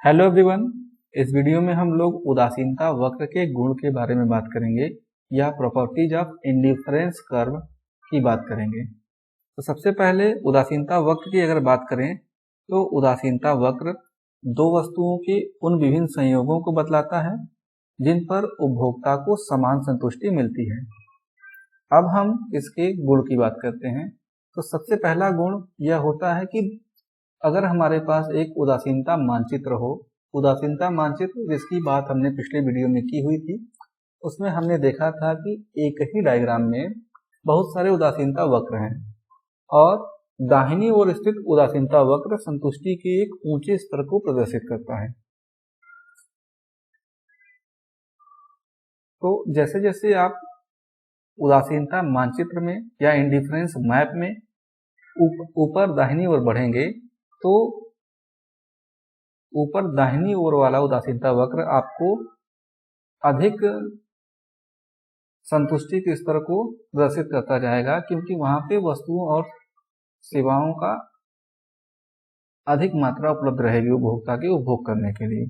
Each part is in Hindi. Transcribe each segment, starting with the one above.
Hello everyone. इस वीडियो में हम लोग उदासीनता वक्र के गुण के बारे में बात करेंगे या प्रॉपर्टीज ऑफ इंडिफरेंस कर्व की बात करेंगे। तो सबसे पहले उदासीनता वक्र की अगर बात करें तो उदासीनता वक्र दो वस्तुओं के उन विभिन्न संयोगों को बतलाता है जिन पर उपभोक्ता को समान संतुष्टि मिलती है। अब हम इसके गुण की बात करते हैं। तो सबसे पहला गुण यह होता है कि अगर हमारे पास एक उदासीनता मानचित्र हो, उदासीनता मानचित्र जिसकी बात हमने पिछले वीडियो में की हुई थी, उसमें हमने देखा था कि एक ही डायग्राम में बहुत सारे उदासीनता वक्र हैं और दाहिनी ओर स्थित उदासीनता वक्र संतुष्टि के एक ऊंचे स्तर को प्रदर्शित करता है। तो जैसे जैसे आप उदासीनता मानचित्र में या इंडिफरेंस मैप में ऊपर दाहिनी ओर बढ़ेंगे तो ऊपर दाहिनी ओर वाला उदासीनता वक्र आपको अधिक संतुष्टि के स्तर को प्रदर्शित करता जाएगा, क्योंकि वहां पे वस्तुओं और सेवाओं का अधिक मात्रा उपलब्ध रहेगी उपभोक्ता के उपभोग करने के लिए।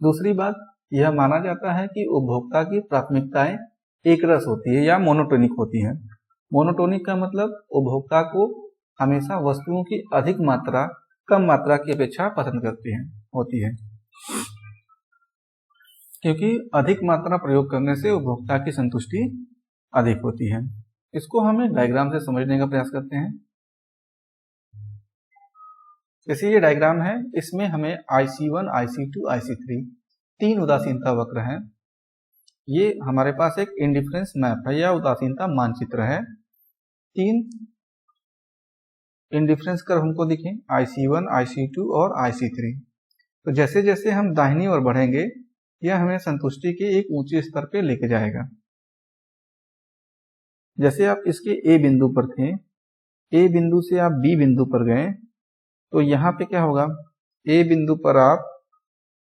दूसरी बात, यह माना जाता है कि उपभोक्ता की प्राथमिकताएं एक रस होती है या मोनोटोनिक होती हैं। मोनोटोनिक का मतलब उपभोक्ता को हमेशा वस्तुओं की अधिक मात्रा कम मात्रा की अपेक्षा पसंद होती है, क्योंकि अधिक मात्रा प्रयोग करने से उपभोक्ता की संतुष्टि अधिक होती है। इसको हमें डायग्राम से समझने का प्रयास करते हैं। जैसे ये डायग्राम है, इसमें हमें IC1, IC2, IC3 तीन उदासीनता वक्र हैं। ये हमारे पास एक इंडिफरेंस मैप है या उदासीनता मानचित्र है। तीन इंडिफरेंस कर्व हमको दिखे, IC1, IC2 और IC3। तो जैसे जैसे हम दाहिनी ओर बढ़ेंगे यह हमें संतुष्टि के एक ऊंचे स्तर पे लेके जाएगा। जैसे आप इसके A बिंदु पर थे, A बिंदु से आप B बिंदु पर गए तो यहाँ पे क्या होगा, A बिंदु पर आप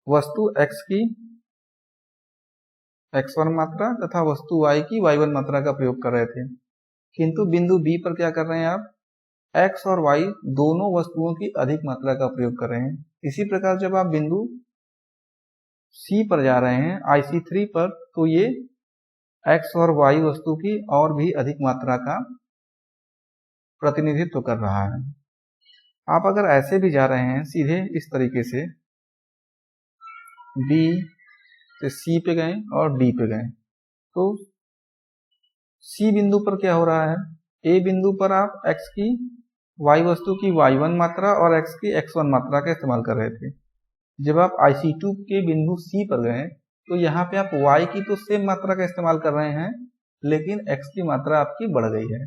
वस्तु X की X1 मात्रा तथा वस्तु Y की Y1 मात्रा का प्रयोग कर रहे थे, किंतु बिंदु B पर क्या कर रहे हैं आप X और Y दोनों वस्तुओं की अधिक मात्रा का प्रयोग कर रहे हैं। इसी प्रकार जब आप बिंदु C पर जा रहे हैं IC3 पर, तो ये X और Y वस्तु की और भी अधिक मात्रा का प्रतिनिधित्व कर रहा है। आप अगर ऐसे भी जा रहे हैं सीधे इस तरीके से B से C पे गए और D पे गए, तो C बिंदु पर क्या हो रहा है, A बिंदु पर आप X की Y वस्तु की Y1 मात्रा और X की X1 मात्रा का इस्तेमाल कर रहे थे। जब आप IC2 के बिंदु C पर गए तो यहाँ पे आप Y की तो सेम मात्रा का इस्तेमाल कर रहे हैं, लेकिन X की मात्रा आपकी बढ़ गई है।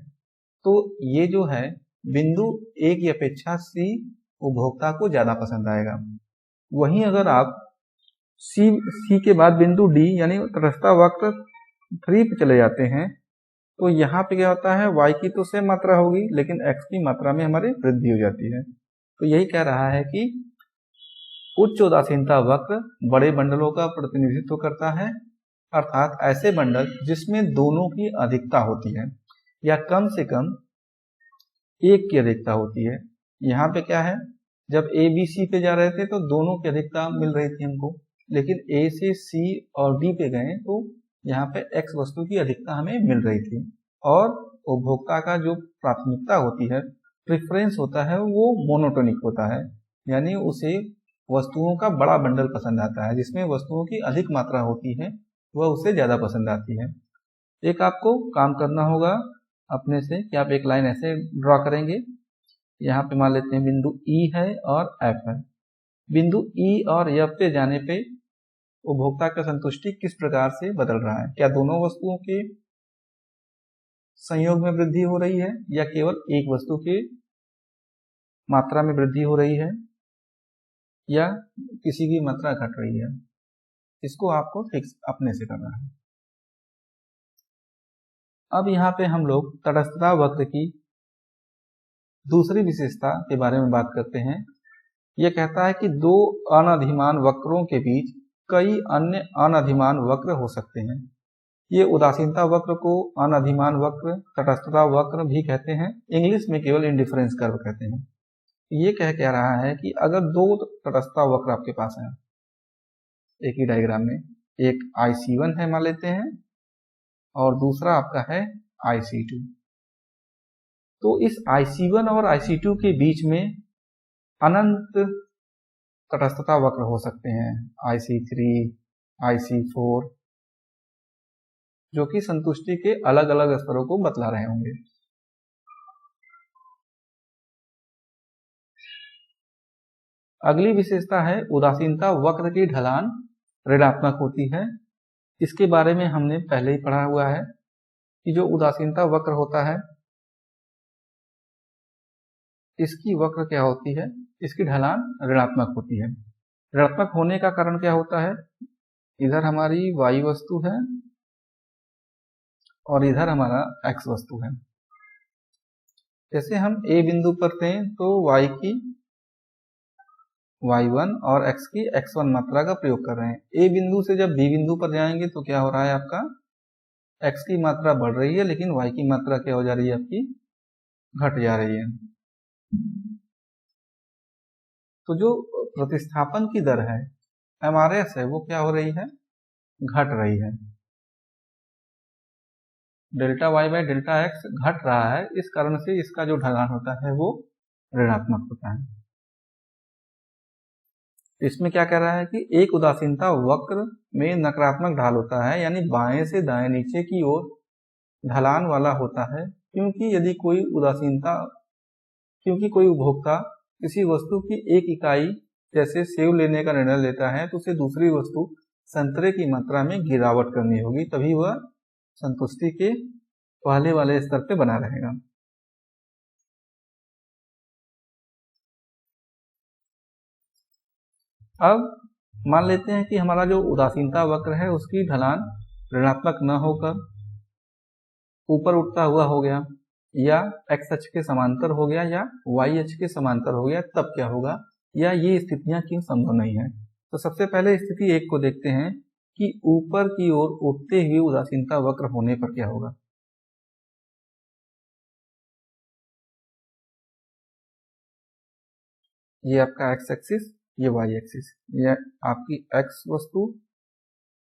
तो ये जो है बिंदु A की अपेक्षा C उपभोक्ता को ज्यादा पसंद आएगा। वहीं अगर आप C के बाद बिंदु D यानी तटस्थता वक्र 3 पे चले जाते हैं तो यहाँ पे क्या होता है, Y की तो सेम मात्रा होगी लेकिन X की मात्रा में हमारी वृद्धि हो जाती है। तो यही कह रहा है कि उच्च उदासीनता वक्र बड़े बंडलों का प्रतिनिधित्व करता है, अर्थात ऐसे बंडल जिसमें दोनों की अधिकता होती है या कम से कम एक की अधिकता होती है। यहाँ पे क्या है, जब A B C पे जा रहे थे तो दोनों की अधिकता मिल रही थी हमको, लेकिन A से C और D पे गए तो यहाँ पे X वस्तु की अधिकता हमें मिल रही थी। और उपभोक्ता का जो प्राथमिकता होती है, प्रेफरेंस होता है, वो मोनोटोनिक होता है, यानी उसे वस्तुओं का बड़ा बंडल पसंद आता है, जिसमें वस्तुओं की अधिक मात्रा होती है वह उसे ज्यादा पसंद आती है। एक आपको काम करना होगा अपने से कि आप एक लाइन ऐसे ड्रॉ करेंगे। यहाँ पे मान लेते हैं बिंदु E है और F है। बिंदु E और F पे जाने पे उपभोक्ता का संतुष्टि किस प्रकार से बदल रहा है, क्या दोनों वस्तुओं के संयोग में वृद्धि हो रही है या केवल एक वस्तु की मात्रा में वृद्धि हो रही है या किसी की मात्रा घट रही है। इसको आपको फिक्स अपने से करना है। अब यहाँ पे हम लोग तटस्थता वक्र की दूसरी विशेषता के बारे में बात करते हैं। यह कहता है कि दो अनधिमान वक्रों के बीच कई अन्य अनधिमान वक्र हो सकते हैं। ये उदासीनता वक्र को अनधिमान वक्र, तटस्थता वक्र भी कहते हैं। इंग्लिश में केवल इंडिफरेंस कर्व कहते हैं। ये कह रहा है कि अगर दो तटस्थता वक्र आपके पास हैं एक ही डायग्राम में, एक IC1 है मान लेते हैं और दूसरा आपका है IC2, तो इस IC1 और IC2 के बीच में अनंत तटस्थता वक्र हो सकते हैं, IC3, IC4, जो कि संतुष्टि के अलग अलग स्तरों को बतला रहे होंगे। अगली विशेषता है उदासीनता वक्र की ढलान ऋणात्मक होती है। इसके बारे में हमने पहले ही पढ़ा हुआ है कि जो उदासीनता वक्र होता है इसकी वक्र क्या होती है, इसकी ढलान ऋणात्मक होती है। ऋणात्मक होने का कारण क्या होता है, इधर हमारी y वस्तु है और इधर हमारा x वस्तु है। जैसे हम A बिंदु पर थे तो y की y1 और x की x1 मात्रा का प्रयोग कर रहे हैं। A बिंदु से जब B बिंदु पर जाएंगे तो क्या हो रहा है, आपका x की मात्रा बढ़ रही है लेकिन y की मात्रा क्या हो जा रही है, आपकी घट जा रही है। तो जो प्रतिस्थापन की दर है MRS है वो क्या हो रही है, घट रही है। Delta y by delta x घट रहा है, इस कारण से इसका जो ढलान होता है वो ऋणात्मक होता है। इसमें क्या कह रहा है कि एक उदासीनता वक्र में नकारात्मक ढाल होता है, यानी बाएं से दाएं नीचे की ओर ढलान वाला होता है, क्योंकि कोई उपभोक्ता किसी वस्तु की एक इकाई जैसे सेव लेने का निर्णय लेता है तो उसे दूसरी वस्तु संतरे की मात्रा में गिरावट करनी होगी, तभी वह संतुष्टि के पहले वाले स्तर पे बना रहेगा। अब मान लेते हैं कि हमारा जो उदासीनता वक्र है उसकी ढलान ऋणात्मक न होकर ऊपर उठता हुआ हो गया, या x अक्ष के समांतर हो गया, या y अक्ष के समांतर हो गया, तब क्या होगा, या ये स्थितियां क्यों संभव नहीं है। तो सबसे पहले स्थिति 1 को देखते हैं कि ऊपर की ओर उठते हुए उदासीनता वक्र होने पर क्या होगा। ये आपका x एक्सिस, ये y एक्सिस, ये आपकी x वस्तु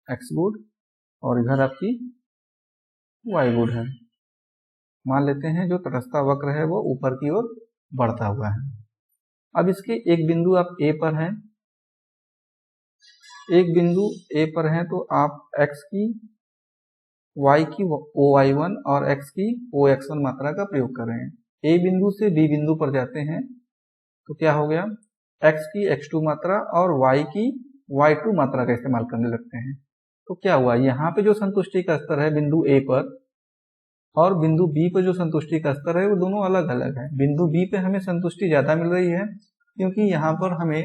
x गुड और इधर आपकी y गुड है। मान लेते हैं जो तटस्थता वक्र है वो ऊपर की ओर बढ़ता हुआ है। अब इसके एक बिंदु आप A पर हैं, एक बिंदु A पर हैं तो आप x की y की OY1 और x की OX1 मात्रा का प्रयोग कर रहे हैं। A बिंदु से B बिंदु पर जाते हैं तो क्या हो गया, x की x2 मात्रा और y की y2 मात्रा का इस्तेमाल करने लगते हैं। तो क्या हुआ, यहाँ पे जो संतुष्टि का स्तर है बिंदु A पर और बिंदु B पर जो संतुष्टि का स्तर है वो दोनों अलग अलग है। बिंदु B पे हमें संतुष्टि ज्यादा मिल रही है क्योंकि यहाँ पर हमें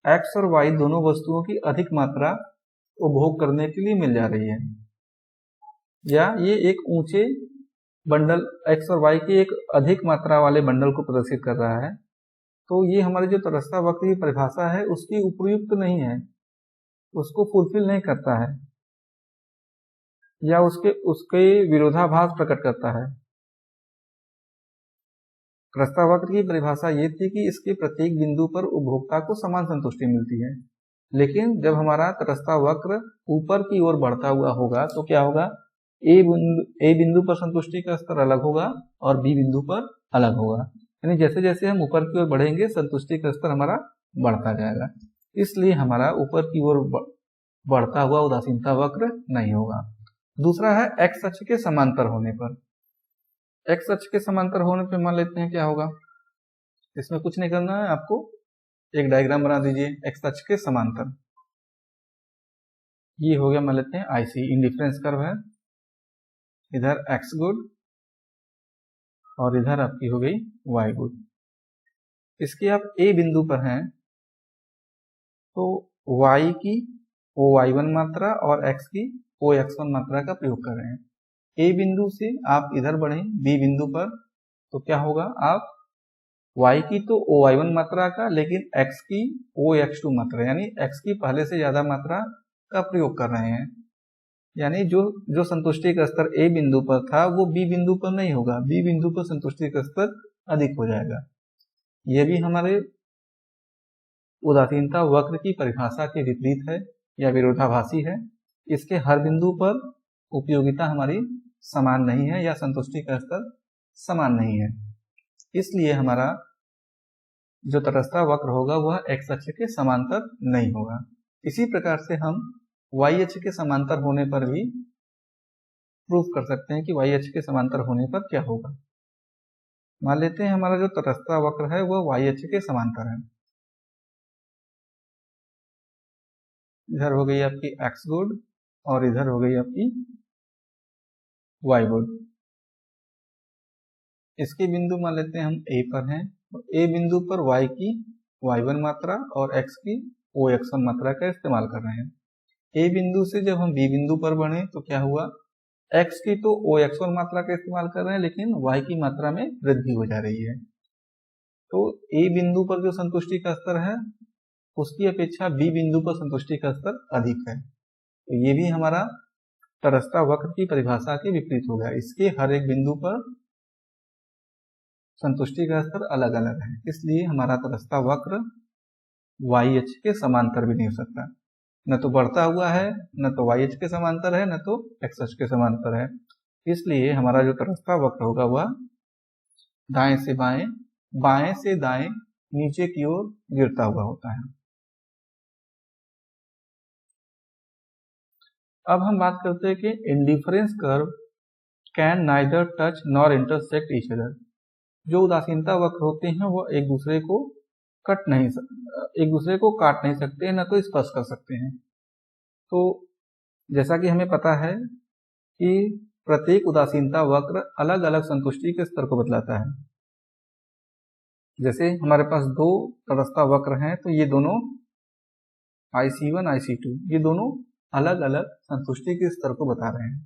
x और y दोनों वस्तुओं की अधिक मात्रा उपभोग करने के लिए मिल जा रही है, या ये एक ऊंचे बंडल x और y की एक अधिक मात्रा वाले बंडल को प्रदर्शित कर रहा है। तो ये हमारी जो तटस्थता वक्र की परिभाषा है उसकी उपयुक्त नहीं है, उसको फुलफिल नहीं करता है, या उसके विरोधाभास प्रकट करता है। तटस्थता वक्र की परिभाषा ये थी कि इसके प्रत्येक बिंदु पर उपभोक्ता को समान संतुष्टि मिलती है, लेकिन जब हमारा तटस्थता वक्र ऊपर की ओर बढ़ता हुआ होगा तो क्या होगा, ए बिंदु पर संतुष्टि का स्तर अलग होगा और बी बिंदु पर अलग होगा। यानी जैसे जैसे हम ऊपर की ओर बढ़ेंगे संतुष्टि का स्तर हमारा बढ़ता जाएगा, इसलिए हमारा ऊपर की ओर बढ़ता हुआ उदासीनता वक्र नहीं होगा। दूसरा है x अक्ष के समांतर होने पर। x अक्ष के समांतर होने पर मान लेते हैं क्या होगा, इसमें कुछ नहीं करना है, आपको एक डायग्राम बना दीजिए x अक्ष के समांतर। ये हो गया मान लेते हैं IC इंडिफरेंस कर्व है, इधर x गुड और इधर आपकी हो गई y गुड। इसके आप A बिंदु पर हैं तो y की OY1 मात्रा और x की OX1 मात्रा का प्रयोग कर रहे हैं। A बिंदु से आप इधर बढ़े B बिंदु पर तो क्या होगा, आप y की तो OY1 मात्रा का लेकिन x की OX2 मात्रा यानी x की पहले से ज्यादा मात्रा का प्रयोग कर रहे हैं। यानी जो संतुष्टि का स्तर A बिंदु पर था वो B बिंदु पर नहीं होगा, B बिंदु पर संतुष्टि का स्तर अधिक हो जाएगा। ये भी हमारे उदासीनता वक्र की परिभाषा के विपरीत है या विरोधाभासी है। इसके हर बिंदु पर उपयोगिता हमारी समान नहीं है या संतुष्टि का स्तर समान नहीं है। इसलिए हमारा जो तटस्थता वक्र होगा वह एक्स अक्ष के समांतर नहीं होगा। इसी प्रकार से हम वाई अक्ष के समांतर होने पर भी प्रूफ कर सकते हैं कि वाई अक्ष के समांतर होने पर क्या होगा। मान लेते हैं हमारा जो तटस्थता वक्र है वह वाई अक्ष के समांतर है। इधर हो गई आपकी एक्स गुड और इधर हो गई आपकी वाई गुड। इसके बिंदु मान लेते हैं हम ए पर हैं, तो ए बिंदु पर वाई की y1 मात्रा और x की OX1 मात्रा का इस्तेमाल कर रहे हैं। ए बिंदु से जब हम बी बिंदु पर बढ़े तो क्या हुआ, x की तो OX1 मात्रा का इस्तेमाल कर रहे हैं लेकिन y की मात्रा में वृद्धि हो जा रही है। तो ए बिंदु पर जो संतुष्टि का स्तर है उसकी अपेक्षा बी बिंदु पर संतुष्टि का स्तर अधिक है। तो ये भी हमारा तटस्थता वक्र की परिभाषा के विपरीत हो गया। इसके हर एक बिंदु पर संतुष्टि का स्तर अलग अलग है, इसलिए हमारा तटस्थता वक्र वाई अक्ष के समांतर भी नहीं हो सकता। न तो बढ़ता हुआ है, न तो वाई अक्ष के समांतर है, न तो एक्स अक्ष के समांतर है। इसलिए हमारा जो तटस्थता वक्र होगा वह दाएं से बाएं, बाएं से दाएं, नीचे की ओर गिरता हुआ होता है। अब हम बात करते हैं कि indifference curve can neither touch nor intersect each other. जो उदासीनता वक्र होते हैं वो एक दूसरे को काट नहीं सकते, न तो स्पर्श कर सकते हैं। तो जैसा कि हमें पता है कि प्रत्येक उदासीनता वक्र अलग अलग संतुष्टि के स्तर को बतलाता है। जैसे हमारे पास दो तटस्थता वक्र हैं तो ये दोनों IC1 IC2 ये दोनों अलग अलग संतुष्टि के स्तर को बता रहे हैं।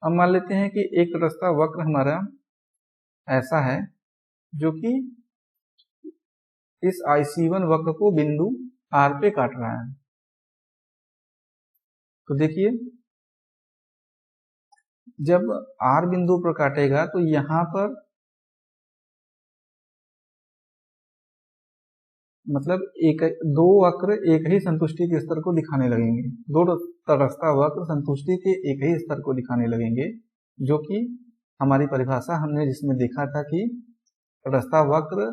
अब मान लेते हैं कि एक तटस्थता वक्र हमारा ऐसा है जो कि इस IC1 वक्र को बिंदु R पे काट रहा है। तो देखिए जब R बिंदु पर काटेगा तो यहां पर मतलब दो वक्र एक ही संतुष्टि के स्तर को दिखाने लगेंगे। दो तटस्थता वक्र संतुष्टि के एक ही स्तर को दिखाने लगेंगे, जो कि हमारी परिभाषा हमने जिसमें देखा था कि तटस्थता वक्र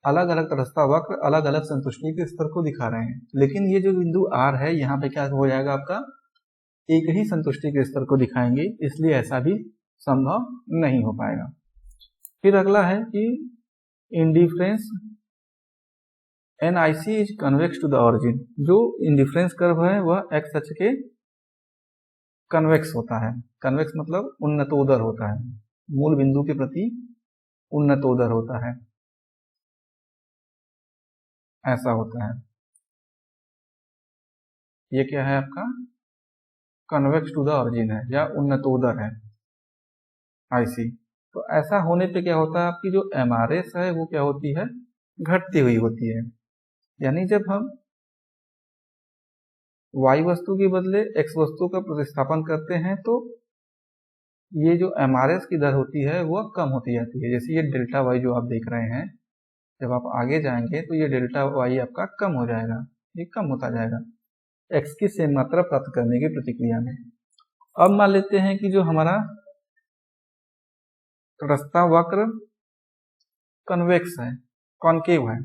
अलग अलग तटस्थता वक्र अलग अलग संतुष्टि के स्तर को दिखा रहे हैं। लेकिन ये जो बिंदु R है यहाँ पे क्या हो जाएगा, आपका एक ही संतुष्टि के स्तर को दिखाएंगे, इसलिए ऐसा भी संभव नहीं हो पाएगा। फिर अगला है कि indifference NIC is convex to the origin. जो इंडिफरेंस कर्व है वह एक्स अक्ष के कन्वेक्स होता है। कन्वेक्स मतलब उन्नतोदर होता है, मूल बिंदु के प्रति उन्नतोदर होता है, ऐसा होता है। ये क्या है आपका कन्वेक्स टू द ऑरिजिन है या उन्नतोदर है IC। तो ऐसा होने पे क्या होता है, आपकी जो MRS है वो क्या होती है, घटती हुई होती है। यानी जब हम y वस्तु के बदले x वस्तु का प्रतिस्थापन करते हैं तो ये जो MRS की दर होती है वह कम होती जाती है। जैसे ये डेल्टा y जो आप देख रहे हैं, जब आप आगे जाएंगे तो ये डेल्टा y आपका कम हो जाएगा, ये कम होता जाएगा x की सेम मात्रा प्राप्त करने की प्रतिक्रिया में। अब मान लेते हैं कि जो हमारा तटस्थता वक्र कन्वेक्स है, कॉनकेव है,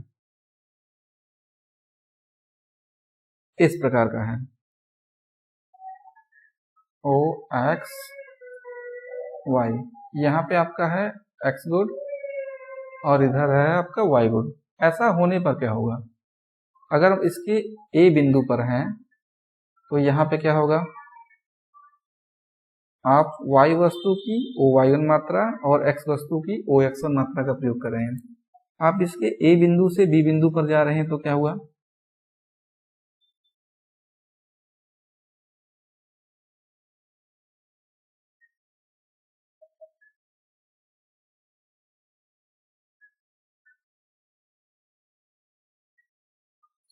इस प्रकार का है OX Y। यहाँ पे आपका है x गुड और इधर है आपका y गुड। ऐसा होने पर क्या होगा, अगर हम इसके A बिंदु पर हैं तो यहाँ पे क्या होगा, आप y वस्तु की OY1 मात्रा और x वस्तु की OX1 मात्रा का प्रयोग कर रहे हैं। आप इसके A बिंदु से B बिंदु पर जा रहे हैं तो क्या हुआ,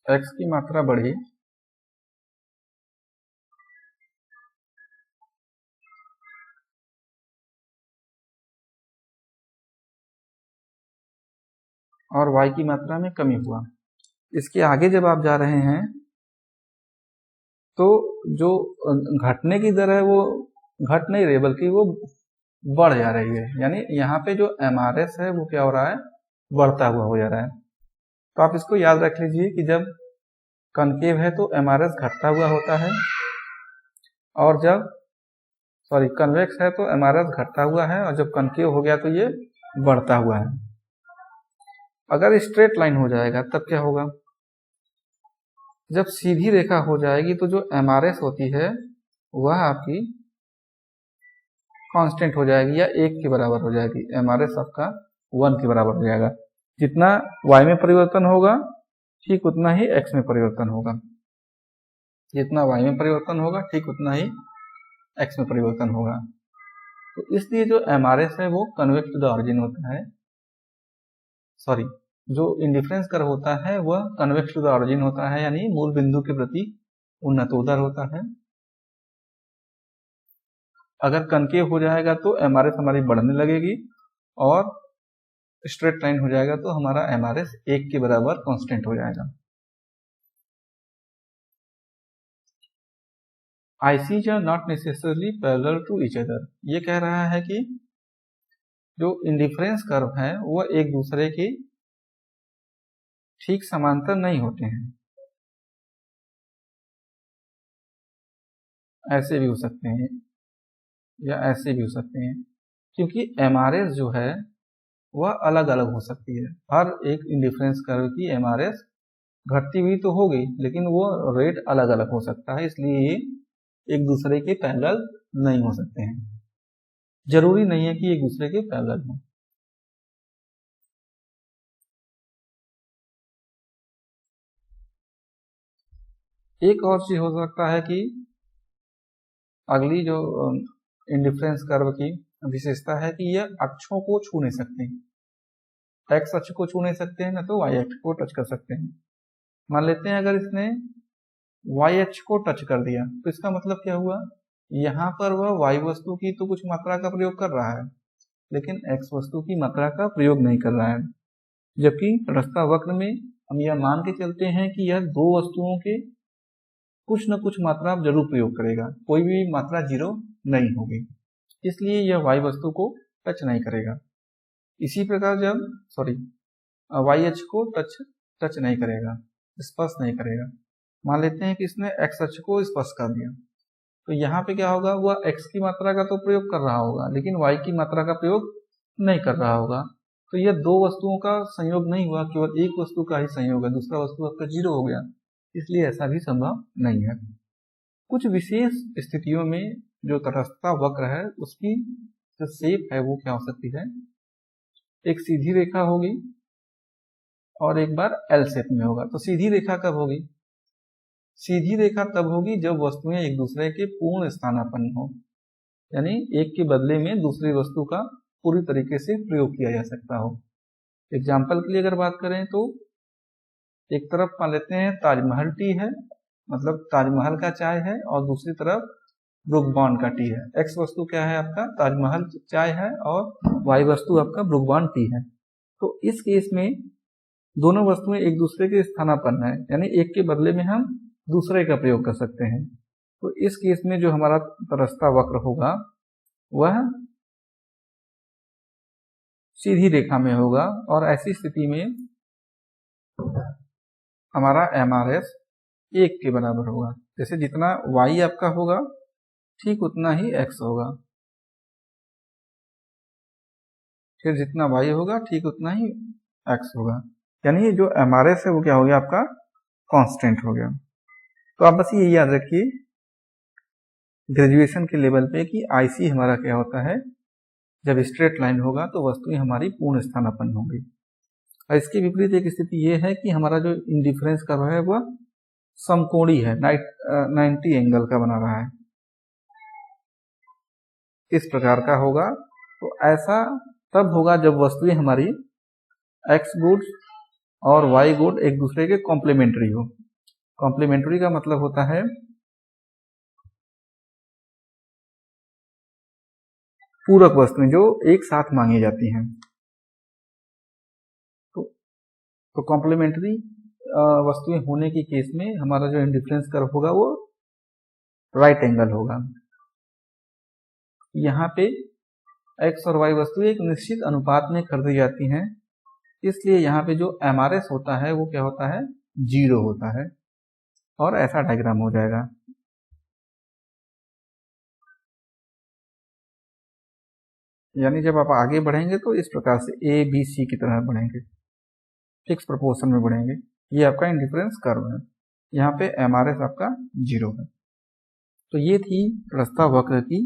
x की मात्रा बढ़ी और y की मात्रा में कमी हुआ। इसके आगे जब आप जा रहे हैं तो जो घटने की दर है वो घट नहीं रही बल्कि वो बढ़ जा रही है, यानी यहाँ पे जो MRS है वो क्या हो रहा है, बढ़ता हुआ हो जा रहा है। तो आप इसको याद रख लीजिए कि जब कनकेव है तो MRS घटता हुआ होता है, और जब कन्वेक्स है तो MRS घटता हुआ है, और जब कनकेव हो गया तो ये बढ़ता हुआ है। अगर स्ट्रेट लाइन हो जाएगा तब क्या होगा, जब सीधी रेखा हो जाएगी तो जो MRS होती है वह आपकी कांस्टेंट हो जाएगी या 1 के बराबर हो जाएगी। MRS आपका 1 के बराबर हो जाएगा। जितना y में परिवर्तन होगा ठीक उतना ही x में परिवर्तन होगा, जितना y में परिवर्तन होगा ठीक उतना ही x में परिवर्तन होगा। तो इसलिए जो MRS है वो कन्वेक्स टू द ऑरिजिन होता है, जो इंडिफरेंस कर्व होता है वह कन्वेक्स टू द ऑरिजिन होता है, यानी मूल बिंदु के प्रति उन्नतोदर होता है। अगर कनकेव हो जाएगा तो MRS हमारी बढ़ने लगेगी, और स्ट्रेट लाइन हो जाएगा तो हमारा MRS 1 के बराबर कांस्टेंट हो जाएगा। ICs are not necessarily parallel to each other। ये कह रहा है कि जो इंडिफरेंस कर्व है वह एक दूसरे के ठीक समांतर नहीं होते हैं, ऐसे भी हो सकते हैं या ऐसे भी हो सकते हैं, क्योंकि MRS जो है वह अलग अलग हो सकती है। हर एक इंडिफरेंस कर्व की MRS घटती हुई तो हो गई, लेकिन वो रेट अलग अलग हो सकता है, इसलिए ये एक दूसरे के पैरेलल नहीं हो सकते हैं। जरूरी नहीं है कि एक दूसरे के पैरेलल हो। एक और चीज हो सकता है कि अगली जो इंडिफरेंस कर्व की विशेषता है कि यह अक्षों को छू नहीं सकते हैं। एक्स अक्ष को छू नहीं सकते हैं, ना तो वाई अक्ष को टच कर सकते हैं। मान लेते हैं अगर इसने वाई अक्ष को टच कर दिया तो इसका मतलब क्या हुआ, यहाँ पर वह वाई वस्तु की तो कुछ मात्रा का प्रयोग कर रहा है, लेकिन एक्स वस्तु की मात्रा का प्रयोग नहीं कर रहा है। जबकि तटस्थ वक्र में हम यह मान के चलते हैं कि यह दो वस्तुओं के कुछ न कुछ मात्रा जरूर प्रयोग करेगा, कोई भी मात्रा जीरो नहीं होगी, इसलिए यह वाई वस्तु को टच नहीं करेगा। इसी प्रकार जब वाई अक्ष को टच नहीं करेगा, स्पर्श नहीं करेगा। मान लेते हैं कि इसने एक्स अक्ष को स्पर्श कर दिया, तो यहाँ पे क्या होगा, वह एक्स की मात्रा का तो प्रयोग कर रहा होगा लेकिन वाई की मात्रा का प्रयोग नहीं कर रहा होगा। तो यह दो वस्तुओं का संयोग नहीं हुआ, केवल एक वस्तु का ही संयोग है, दूसरा वस्तु आपका जीरो हो गया, इसलिए ऐसा भी संभव नहीं है। कुछ विशेष स्थितियों में जो तटस्थता वक्र है उसकी जो शेप है वो क्या हो सकती है, एक सीधी रेखा होगी और एक बार एल शेप में होगा। तो सीधी रेखा कब होगी, सीधी रेखा तब होगी जब वस्तुएं एक दूसरे के पूर्ण स्थानापन्न हो, यानी एक के बदले में दूसरी वस्तु का पूरी तरीके से प्रयोग किया जा सकता हो। एग्जाम्पल के लिए अगर बात करें तो एक तरफ मान लेते हैं ताजमहल टी है, मतलब ताजमहल का चाय है, और दूसरी तरफ ब्रुक बॉन्ड का टी है। एक्स वस्तु क्या है आपका, ताजमहल चाय है, और वाई वस्तु आपका ब्रुक बॉन्ड टी है। तो इस केस में दोनों वस्तुएं एक दूसरे के स्थानापन्न है, यानी एक के बदले में हम दूसरे का प्रयोग कर सकते हैं। तो इस केस में जो हमारा तटस्थ वक्र होगा वह सीधी रेखा में होगा, और ऐसी स्थिति में हमारा MRS 1 के बराबर होगा। जैसे जितना y आपका होगा ठीक उतना ही x होगा, फिर जितना y होगा ठीक उतना ही x होगा, यानी जो MRS है वो क्या हो गया आपका कांस्टेंट हो गया। तो आप बस ये याद रखिए ग्रेजुएशन के लेवल पे कि IC हमारा क्या होता है, जब स्ट्रेट लाइन होगा तो वस्तुएं हमारी पूर्ण स्थानापन्न होंगी। और इसके विपरीत एक स्थिति ये है कि हमारा जो इंडिफरेंस कर्व है वह समकोणी है, 90 एंगल का बना रहा है, इस प्रकार का होगा। तो ऐसा तब होगा जब वस्तुएं हमारी एक्स गुड और वाई गुड एक दूसरे के कॉम्प्लीमेंट्री हो। कॉम्प्लीमेंट्री का मतलब होता है पूरक वस्तुएं जो एक साथ मांगी जाती हैं। तो तो कॉम्प्लीमेंट्री वस्तुएं होने के केस में हमारा जो इंडिफरेंस कर्व होगा वो राइट एंगल होगा। यहाँ पे x और y वस्तुएं एक निश्चित अनुपात में खरीदी जाती हैं, इसलिए यहाँ पे जो MRS होता है वो क्या होता है, 0 होता है, और ऐसा डायग्राम हो जाएगा। यानी जब आप आगे बढ़ेंगे तो इस प्रकार से A B C की तरह बढ़ेंगे, फिक्स प्रोपोर्शन में बढ़ेंगे। ये आपका इंडिफरेंस कर्व है, यहाँ पे MRS आपका 0 है। तो ये थी प्रस्ताव वक्र की